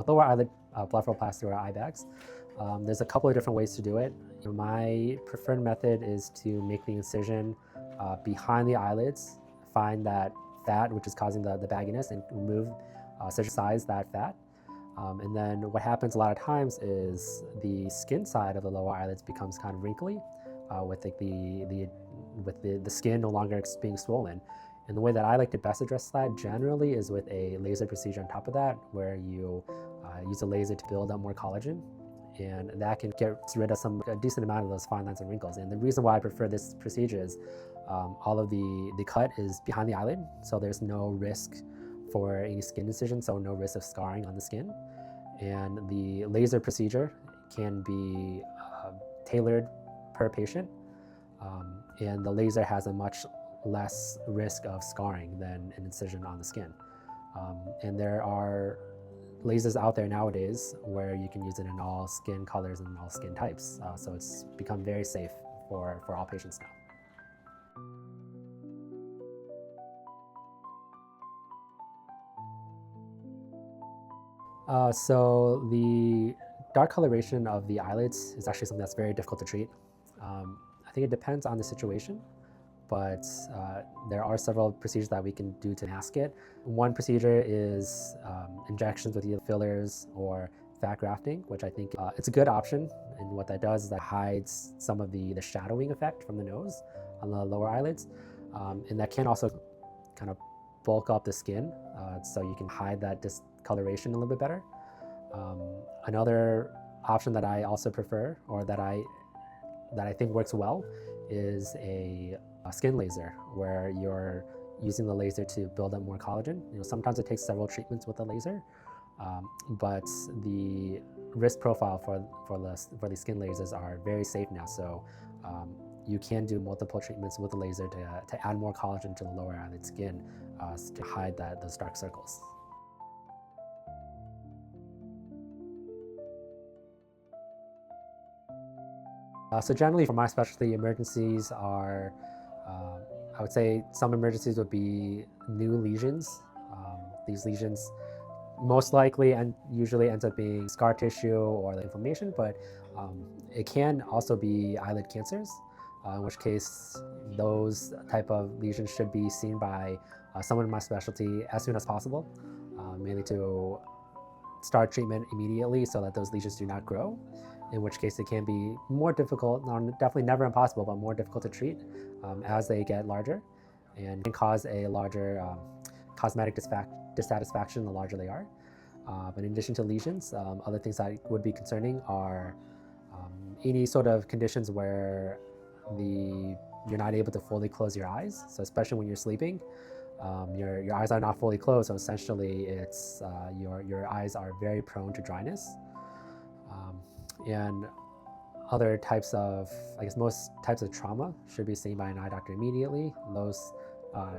with lower eyelid blepharoplasty or eye bags, there's a couple of different ways to do it. My preferred method is to make the incision behind the eyelids, find that fat which is causing the bagginess, and remove, surgicalize that fat. And then what happens a lot of times is the skin side of the lower eyelids becomes kind of wrinkly, with the skin no longer being swollen. And the way that I like to best address that generally is with a laser procedure on top of that, where you use a laser to build up more collagen, and that can get rid of a decent amount of those fine lines and wrinkles. And the reason why I prefer this procedure is all of the cut is behind the eyelid, so there's no risk for any skin incision, so no risk of scarring on the skin. And the laser procedure can be tailored per patient, and the laser has a much less risk of scarring than an incision on the skin. And there are lasers out there nowadays where you can use it in all skin colors and all skin types. So it's become very safe for all patients now. So the dark coloration of the eyelids is actually something that's very difficult to treat. I think it depends on the situation, but there are several procedures that we can do to mask it. One procedure is injections with either fillers or fat grafting, which I think it's a good option. And what that does is that hides some of the shadowing effect from the nose on the lower eyelids. And that can also kind of bulk up the skin, so you can hide that discoloration a little bit better. Another option that I also prefer, or that I think works well, is a skin laser, where you're using the laser to build up more collagen. Sometimes it takes several treatments with the laser, but the risk profile for these skin lasers are very safe now. So you can do multiple treatments with the laser to add more collagen to the lower eyelid skin, to hide those dark circles. So generally for my specialty, emergencies are, I would say some emergencies would be new lesions. These lesions most likely and usually ends up being scar tissue or the inflammation, but it can also be eyelid cancers, in which case those type of lesions should be seen by someone in my specialty as soon as possible, mainly to start treatment immediately so that those lesions do not grow, in which case it can be more difficult, definitely never impossible, but more difficult to treat as they get larger, and can cause a larger cosmetic dissatisfaction the larger they are. But in addition to lesions, other things that would be concerning are any sort of conditions where you're not able to fully close your eyes. So especially when you're sleeping, your eyes are not fully closed, so essentially it's your eyes are very prone to dryness. And other types of, I guess most types of trauma should be seen by an eye doctor immediately. Those,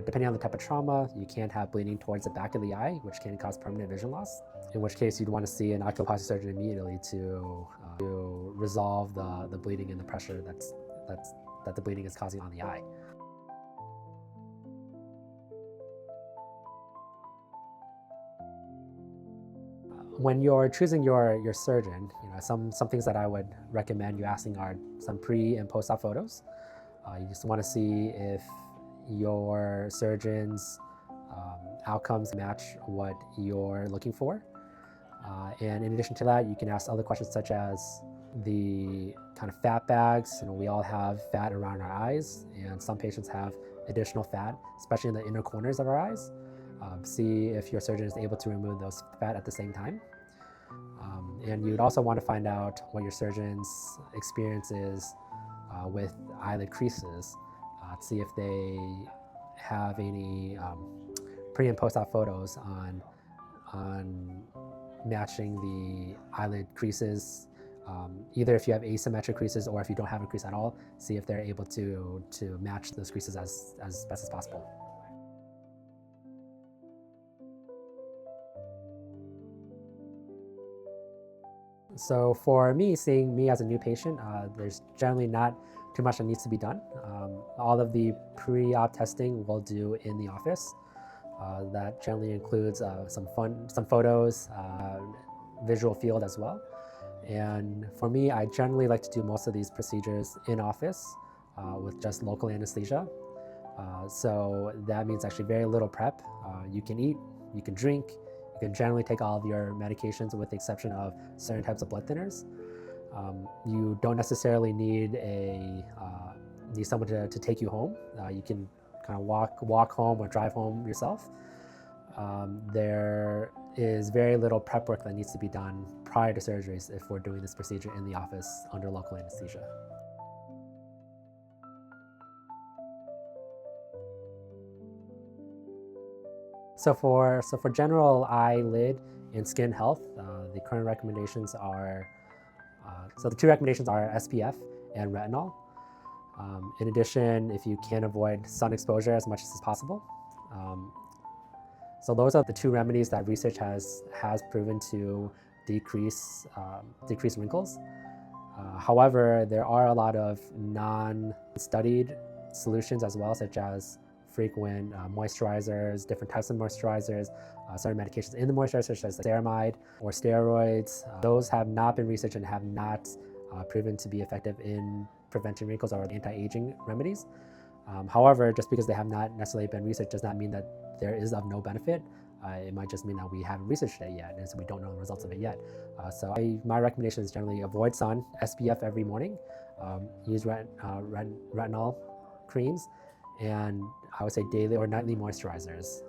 depending on the type of trauma, you can have bleeding towards the back of the eye, which can cause permanent vision loss, in which case you'd want to see an oculoplastic surgeon immediately to resolve the bleeding and the pressure that the bleeding is causing on the eye. When you're choosing your surgeon, some things that I would recommend you asking are some pre and post-op photos. You just want to see if your surgeon's outcomes match what you're looking for. And in addition to that, you can ask other questions such as the kind of fat bags. We all have fat around our eyes, and some patients have additional fat, especially in the inner corners of our eyes. See if your surgeon is able to remove those fat at the same time. And you'd also want to find out what your surgeon's experience is with eyelid creases, to see if they have any pre and post-op photos on matching the eyelid creases. Either if you have asymmetric creases or if you don't have a crease at all, see if they're able to match those creases as best as possible. So for me, seeing me as a new patient, there's generally not too much that needs to be done. All of the pre-op testing we'll do in the office. That generally includes some photos, visual field as well. And for me, I generally like to do most of these procedures in office with just local anesthesia. So that means actually very little prep. You can eat, you can drink, you can generally take all of your medications with the exception of certain types of blood thinners. You don't necessarily need someone to take you home. You can kind of walk home or drive home yourself. There is very little prep work that needs to be done prior to surgeries if we're doing this procedure in the office under local anesthesia. So for general eyelid and skin health, the current recommendations are, so the two recommendations are SPF and retinol. In addition, if you can avoid sun exposure as much as possible. So those are the two remedies that research has proven to decrease wrinkles. However, there are a lot of non-studied solutions as well, such as frequent moisturizers, different types of moisturizers, certain medications in the moisturizer, such as ceramide or steroids. Those have not been researched and have not proven to be effective in preventing wrinkles or anti-aging remedies. However, just because they have not necessarily been researched does not mean that there is of no benefit. It might just mean that we haven't researched it yet, and so we don't know the results of it yet. My recommendation is generally avoid sun, SPF every morning, use retinol creams, and I would say daily or nightly moisturizers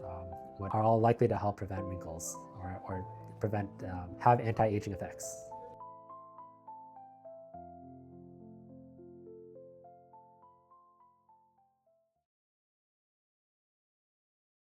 are all likely to help prevent wrinkles or have anti-aging effects.